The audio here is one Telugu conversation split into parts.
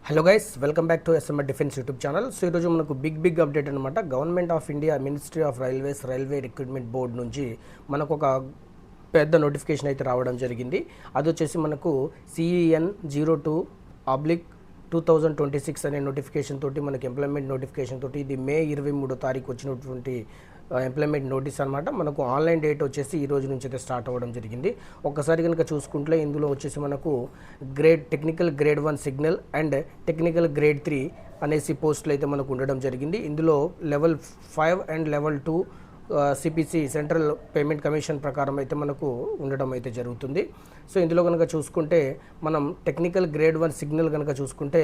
Hello guys, welcome back to SMR defence YouTube channel. So ఈరోజు మనకు బిగ్ అప్డేట్ అనమాట. Government of India ministry of railways railway recruitment board నుంచి మనకు ఒక పెద్ద నోటిఫికేషన్ అయితే రావడం జరిగింది. అది వచ్చేసి మనకు CEN02/2026 అనే నోటిఫికేషన్ తోటి మనకి ఎంప్లాయ్మెంట్ నోటిఫికేషన్ తోటి ఇది మే 23 తారీఖు వచ్చినటువంటి ఎంప్లాయ్మెంట్ నోటీస్ అనమాట. మనకు ఆన్లైన్ డేట్ వచ్చేసి ఈ రోజు నుంచి అయితే స్టార్ట్ అవ్వడం జరిగింది. ఒక్కసారి కనుక చూసుకుంటే ఇందులో వచ్చేసి మనకు technical grade 1 signal and technical grade 3 అనేసి పోస్టులు అయితే మనకు ఉండడం జరిగింది. ఇందులో level 5 and level 2 CPC central payment commission ప్రకారం అయితే మనకు ఉండడం అయితే జరుగుతుంది. సో ఇందులో కనుక చూసుకుంటే మనం టెక్నికల్ గ్రేడ్ 1 సిగ్నల్ కనుక చూసుకుంటే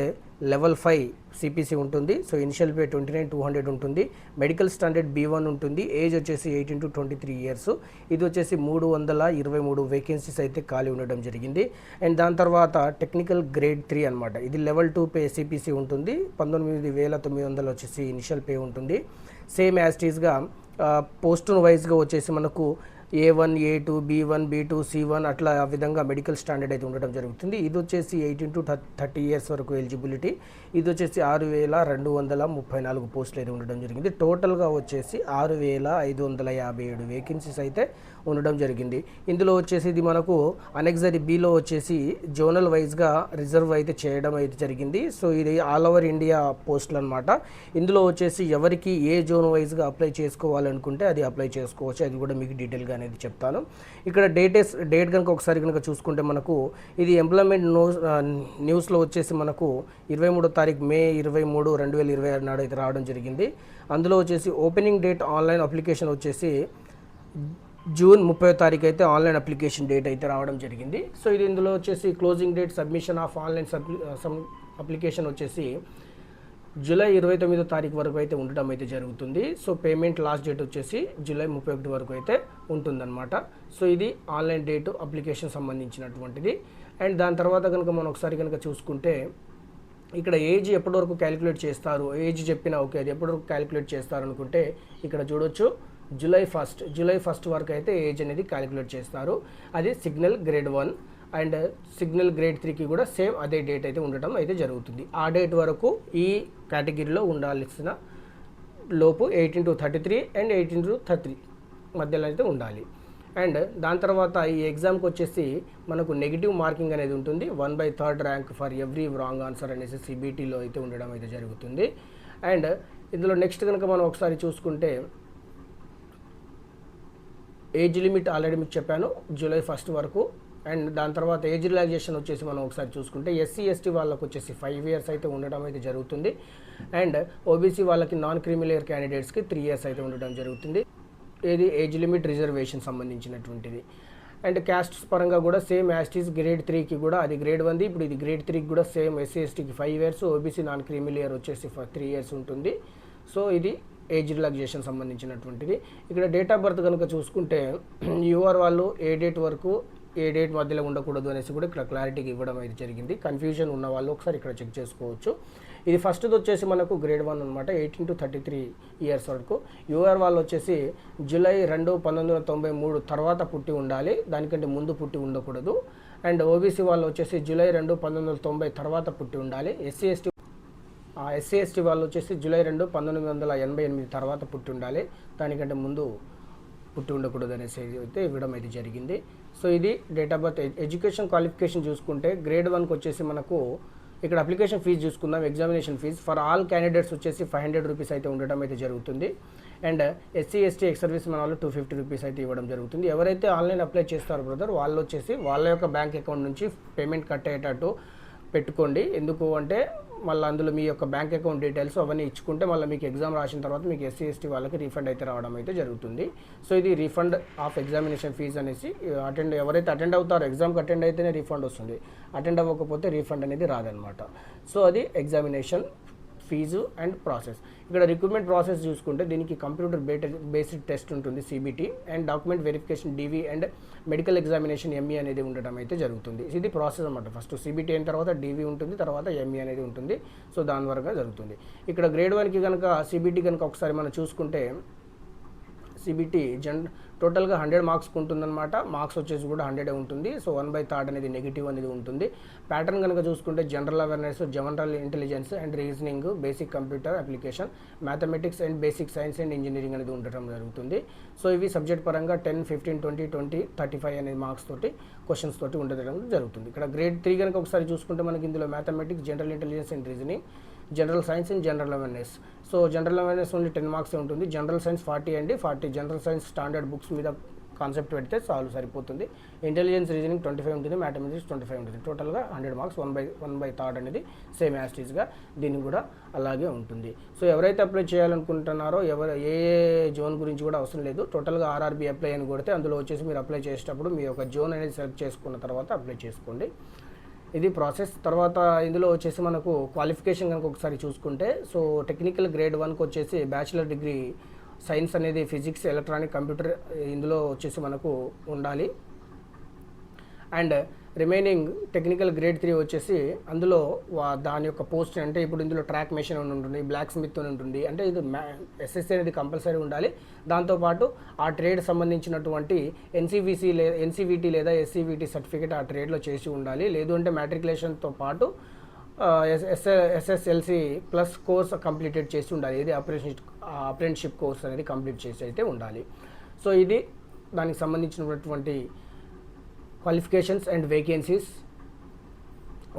లెవెల్ 5 సిపిసి ఉంటుంది. సో ఇనిషియల్ పే 29,200 ఉంటుంది. మెడికల్ స్టాండర్డ్ B1 ఉంటుంది. ఏజ్ వచ్చేసి 18 to 23 ఇయర్స్. ఇది వచ్చేసి 323 వేకెన్సీస్ అయితే ఖాళీ ఉండడం జరిగింది. అండ్ దాని తర్వాత టెక్నికల్ గ్రేడ్ 3 అనమాట. ఇది లెవెల్ 2 పే సిపిసి ఉంటుంది. 19,900 వచ్చేసి ఇనిషియల్ పే ఉంటుంది. సేమ్ యాజ్ టీస్గా పోస్టును వైజ్గా వచ్చేసి మనకు A1, A2, B1, B2, C1 అట్లా ఆ విధంగా మెడికల్ స్టాండర్డ్ అయితే ఉండడం జరుగుతుంది. ఇది వచ్చేసి 18 to 30 ఇయర్స్ వరకు ఎలిజిబిలిటీ. ఇది వచ్చేసి 6,234 పోస్టులు అయితే ఉండడం జరిగింది. టోటల్గా వచ్చేసి 6,557 వేకెన్సీస్ అయితే ఉండడం జరిగింది. ఇందులో వచ్చేసి ఇది మనకు అనెక్సరీ బిలో వచ్చేసి జోనల్ వైజ్గా రిజర్వ్ అయితే చేయడం అయితే జరిగింది. సో ఇది ఆల్ ఓవర్ ఇండియా పోస్టులు అనమాట. ఇందులో వచ్చేసి ఎవరికి ఏ జోన్ వైజ్గా అప్లై చేసుకోవాలనుకుంటే అది అప్లై చేసుకోవచ్చు. అది కూడా మీకు డీటెయిల్గా అనేది చెప్తాను. ఇక్కడ డేట్ కనుక ఒకసారి కనుక చూసుకుంటే మనకు ఇది ఎంప్లాయ్మెంట్ న్యూస్లో వచ్చేసి మనకు 23 తారీఖు మే 23, 2026 నాడు అయితే రావడం జరిగింది. అందులో వచ్చేసి ఓపెనింగ్ డేట్ ఆన్లైన్ అప్లికేషన్ వచ్చేసి జూన్ 30 తారీఖు అయితే ఆన్లైన్ అప్లికేషన్ డేట్ అయితే రావడం జరిగింది. సో ఇది ఇందులో వచ్చేసి closing date submission of online application వచ్చేసి జూలై 29 తారీఖు వరకు అయితే ఉండడం అయితే జరుగుతుంది. సో పేమెంట్ లాస్ట్ డేట్ వచ్చేసి జూలై 31 వరకు అయితే ఉంటుందన్నమాట. సో ఇది ఆన్లైన్ డేటు అప్లికేషన్ సంబంధించినటువంటిది. అండ్ దాని తర్వాత కనుక మనం ఒకసారి కనుక చూసుకుంటే ఇక్కడ ఏజ్ ఎప్పటి వరకు క్యాలిక్యులేట్ చేస్తారు, ఏజ్ చెప్పినా ఓకే, అది ఎప్పటి వరకు క్యాలిక్యులేట్ చేస్తారు అనుకుంటే ఇక్కడ చూడొచ్చు జూలై 1 వరకు అయితే ఏజ్ అనేది క్యాలిక్యులేట్ చేస్తారు. అది signal grade 1 and signal grade 3కి కూడా సేమ్ అదే డేట్ అయితే ఉండటం అయితే జరుగుతుంది. ఆ డేట్ వరకు ఈ కేటగిరీలో ఉండాల్సిన లోపు 18 to 33 అండ్ 18 to 30 మధ్యలో అయితే ఉండాలి. అండ్ దాని తర్వాత ఈ ఎగ్జామ్కి వచ్చేసి మనకు నెగిటివ్ మార్కింగ్ అనేది ఉంటుంది. 1/3 rank for every wrong answer అనేసి సిబిటీలో అయితే ఉండడం అయితే జరుగుతుంది. అండ్ ఇందులో నెక్స్ట్ కనుక మనం ఒకసారి చూసుకుంటే ఏజ్ లిమిట్ ఆల్రెడీ మీకు చెప్పాను జూలై 1 వరకు. అండ్ దాని తర్వాత ఏజ్ రిలాక్సేషన్ వచ్చేసి మనం ఒకసారి చూసుకుంటే SC/ST వాళ్ళకు వచ్చేసి 5 ఇయర్స్ అయితే ఉండడం అయితే జరుగుతుంది. అండ్ ఓబీసీ వాళ్ళకి నాన్ క్రిమిలేయర్ క్యాండిడేట్స్కి 3 ఇయర్స్ అయితే ఉండడం జరుగుతుంది. ఇది ఏజ్ లిమిట్ రిజర్వేషన్ సంబంధించినటువంటిది. అండ్ క్యాస్ట్ పరంగా కూడా సేమ్ యాస్టీస్ గ్రేడ్ 3కి కూడా అది గ్రేడ్ 1, ఇప్పుడు ఇది గ్రేడ్ 3కి కూడా సేమ్ SC/STకి 5 ఇయర్స్, ఓబీసీ నాన్ క్రిమిలేయర్ వచ్చేసి 3 ఇయర్స్ ఉంటుంది. సో ఇది ఏజ్ రిలాక్సేషన్ సంబంధించినటువంటిది. ఇక్కడ డేట్ ఆఫ్ బర్త్ కనుక చూసుకుంటే యూఆర్ వాళ్ళు ఏ డేట్ వరకు ఏ డేట్ మధ్యలో ఉండకూడదు అనేసి కూడా ఇక్కడ క్లారిటీగా ఇవ్వడం అయితే జరిగింది. కన్ఫ్యూజన్ ఉన్న వాళ్ళు ఒకసారి ఇక్కడ చెక్ చేసుకోవచ్చు. ఇది ఫస్ట్ది వచ్చేసి మనకు గ్రేడ్ 1 అనమాట, 18 to 33 ఇయర్స్ వరకు. యూఆర్ వాళ్ళు వచ్చేసి జూలై 2, 1993 తర్వాత పుట్టి ఉండాలి, దానికంటే ముందు పుట్టి ఉండకూడదు. అండ్ ఓబీసీ వాళ్ళు వచ్చేసి జూలై 2, 1990 తర్వాత పుట్టి ఉండాలి. SC/ST వాళ్ళు వచ్చేసి జూలై 2, 1988 తర్వాత పుట్టి ఉండాలి, దానికంటే ముందు పుట్టి ఉండకూడదు అనేసి అయితే ఇవ్వడం అయితే జరిగింది. సో ఇది date of birth. Education qualification చూసుకుంటే గ్రేడ్ 1కి వచ్చేసి మనకు ఇక్కడ అప్లికేషన్ ఫీజు చూసుకుందాం. Examination fee for all candidates వచ్చేసి 500 రూపీస్ అయితే ఉండడం అయితే జరుగుతుంది. అండ్ SC/ST ఎక్స్ సర్వీస్ మన వాళ్ళు 250 రూపీస్ అయితే ఇవ్వడం జరుగుతుంది. ఎవరైతే ఆన్లైన్ అప్లై చేస్తారో బ్రదర్ వాళ్ళు వచ్చేసి వాళ్ళ యొక్క బ్యాంక్ అకౌంట్ నుంచి పేమెంట్ కట్ అయ్యేటట్టు పెట్టుకోండి. ఎందుకు అంటే మళ్ళీ అందులో మీ యొక్క బ్యాంక్ అకౌంట్ డీటెయిల్స్ అవన్నీ ఇచ్చుకుంటే మళ్ళీ మీకు ఎగ్జామ్ రాసిన తర్వాత మీకు SC/ST వాళ్ళకి రీఫండ్ అయితే రావడం అయితే జరుగుతుంది. సో ఇది రీఫండ్ ఆఫ్ ఎగ్జామినేషన్ ఫీజు అనేసి ఎవరైతే అటెండ్ అవుతారో ఎగ్జామ్కి అటెండ్ అయితేనే రీఫండ్ వస్తుంది, అటెండ్ అవ్వకపోతే రీఫండ్ అనేది రాదనమాట. సో అది ఎగ్జామినేషన్ ఫీజు అండ్ ప్రాసెస్. ఇక్కడ రిక్రూట్మెంట్ ప్రాసెస్ చూసుకుంటే దీనికి కంప్యూటర్ బేస్డ్ టెస్ట్ ఉంటుంది CBT, and document verification DV and medical examination ME అనేది ఉండడం అయితే జరుగుతుంది. ఇది ప్రాసెస్ అనమాట. ఫస్ట్ CBT అయిన తర్వాత DV ఉంటుంది, తర్వాత ME అనేది ఉంటుంది. సో దాని వరకు జరుగుతుంది. ఇక్కడ గ్రేడ్ 1కి కనుక CBT కనుక ఒకసారి మనం చూసుకుంటే సిబిటి టోటల్గా 100 మార్క్స్కి ఉంటుందన్నమాట. మార్క్స్ వచ్చేసి కూడా 100 ఉంటుంది. సో 1/3 అనేది నెగిటివ్ అనేది ఉంటుంది. ప్యాటర్న్ కనుక చూసుకుంటే general awareness, general intelligence and reasoning, basic computer application, mathematics and basic science and engineering అనేది ఉండటం జరుగుతుంది. సో ఇవి సబ్జెక్ట్ పరంగా 10, 15, 20, 20, 35 అనే మార్క్స్ తోటి క్వశ్చన్స్ తోటి ఉండడం జరుగుతుంది. ఇక్కడ గ్రేడ్ 3 కనుక ఒకసారి చూసుకుంటే మనకి ఇందులో mathematics, general intelligence and reasoning, general science and general awareness. So general awareness only 10 marks ఉంటుంది. జనరల్ సైన్స్ 40 అండి. 40 జనరల్ సైన్స్ స్టాండర్డ్ బుక్స్ మీద కాన్సెప్ట్ పెడితే చాలు సరిపోతుంది. ఇంటెలిజెన్స్ రీజనింగ్ 25 ఉంటుంది, మ్యాథమెటిక్స్ 25 ఉంటుంది. టోటల్గా 100 మార్క్స్. 1/3 అనేది సేమ్ యాస్టీస్గా దీనికి కూడా అలాగే ఉంటుంది. సో ఎవరైతే అప్లై చేయాలనుకుంటున్నారో ఏ జోన్ గురించి కూడా అవసరం లేదు. టోటల్గా ఆర్ఆర్బీ అప్లై అని కొడితే అందులో వచ్చేసి మీరు అప్లై చేసేటప్పుడు మీ యొక్క జోన్ అనేది సెలెక్ట్ చేసుకున్న తర్వాత అప్లై చేసుకోండి. ఇది ప్రాసెస్. తర్వాత ఇందులో వచ్చేసి మనకు క్వాలిఫికేషన్ కనుక ఒకసారి చూసుకుంటే, సో టెక్నికల్ గ్రేడ్ 1కి వచ్చేసి బ్యాచిలర్ డిగ్రీ సైన్స్ అనేది ఫిజిక్స్, ఎలక్ట్రానిక్, కంప్యూటర్ ఇందులో వచ్చేసి మనకు ఉండాలి. అండ్ రిమైనింగ్ టెక్నికల్ గ్రేడ్ 3 వచ్చేసి అందులో దాని యొక్క పోస్ట్ అంటే ఇప్పుడు ఇందులో ట్రాక్ మెషిన్ అని ఉంటుంది, బ్లాక్ స్మిత్ అని ఉంటుంది. అంటే ఇది ఎస్ఎస్సి అనేది కంపల్సరీ ఉండాలి. దాంతోపాటు ఆ ట్రేడ్ సంబంధించినటువంటి ఎన్సీవీటీ లేదా ఎస్సీవీటీ సర్టిఫికేట్ ఆ ట్రేడ్లో చేసి ఉండాలి. లేదు అంటే మ్యాట్రికులేషన్తో పాటు ఎస్ఎస్ఎల్సి ప్లస్ కోర్స్ కంప్లీటెడ్ చేసి ఉండాలి. ఇది అప్రెంటిస్షిప్ కోర్స్ అనేది కంప్లీట్ చేసి అయితే ఉండాలి. సో ఇది దానికి సంబంధించినటువంటి క్వాలిఫికేషన్స్ అండ్ వేకెన్సీస్.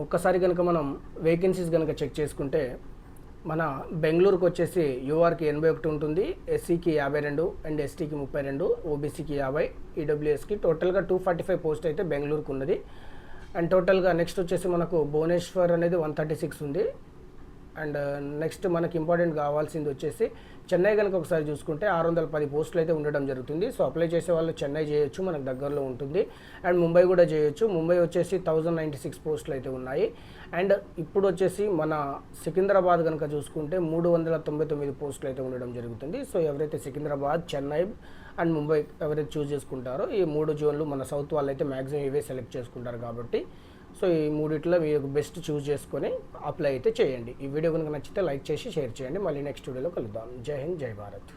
ఒక్కసారి కనుక మనం వేకెన్సీస్ కనుక చెక్ చేసుకుంటే మన బెంగళూరుకు వచ్చేసి యూఆర్కి 81 ఉంటుంది, ఎస్సీకి 52 అండ్ ఎస్టీకి 32, ఓబీసీకి 50, ఈడబ్ల్యూఎస్కి టోటల్గా 245 పోస్ట్ అయితే బెంగళూరుకు ఉన్నది. అండ్ టోటల్గా నెక్స్ట్ వచ్చేసి మనకు భువనేశ్వర్ అనేది 136 ఉంది. అండ్ నెక్స్ట్ మనకి ఇంపార్టెంట్ కావాల్సింది వచ్చేసి చెన్నై కనుక ఒకసారి చూసుకుంటే 610 పోస్టులు అయితే ఉండడం జరుగుతుంది. సో అప్లై చేసే వాళ్ళు చెన్నై చేయొచ్చు, మనకు దగ్గరలో ఉంటుంది. అండ్ ముంబై కూడా చేయొచ్చు. ముంబై వచ్చేసి 1096 పోస్టులు అయితే ఉన్నాయి. అండ్ ఇప్పుడు వచ్చేసి మన సికింద్రాబాద్ కనుక చూసుకుంటే 399 పోస్టులు అయితే ఉండడం జరుగుతుంది. సో ఎవరైతే సికింద్రాబాద్, చెన్నై అండ్ ముంబై ఎవరైతే చూస్ చేసుకుంటారో ఈ 3 జోన్లు మన సౌత్ వాళ్ళు అయితే మ్యాక్సిమం ఇవే సెలెక్ట్ చేసుకుంటారు కాబట్టి సో ఈ మూడిట్లో మీరు బెస్ట్ చూస్ చేసుకొని అప్లై అయితే చేయండి. ఈ వీడియో కనుక నచ్చితే లైక్ చేసి షేర్ చేయండి. మళ్ళీ నెక్స్ట్ వీడియోలో కలుద్దాం. జై హింద్, జై భారత్.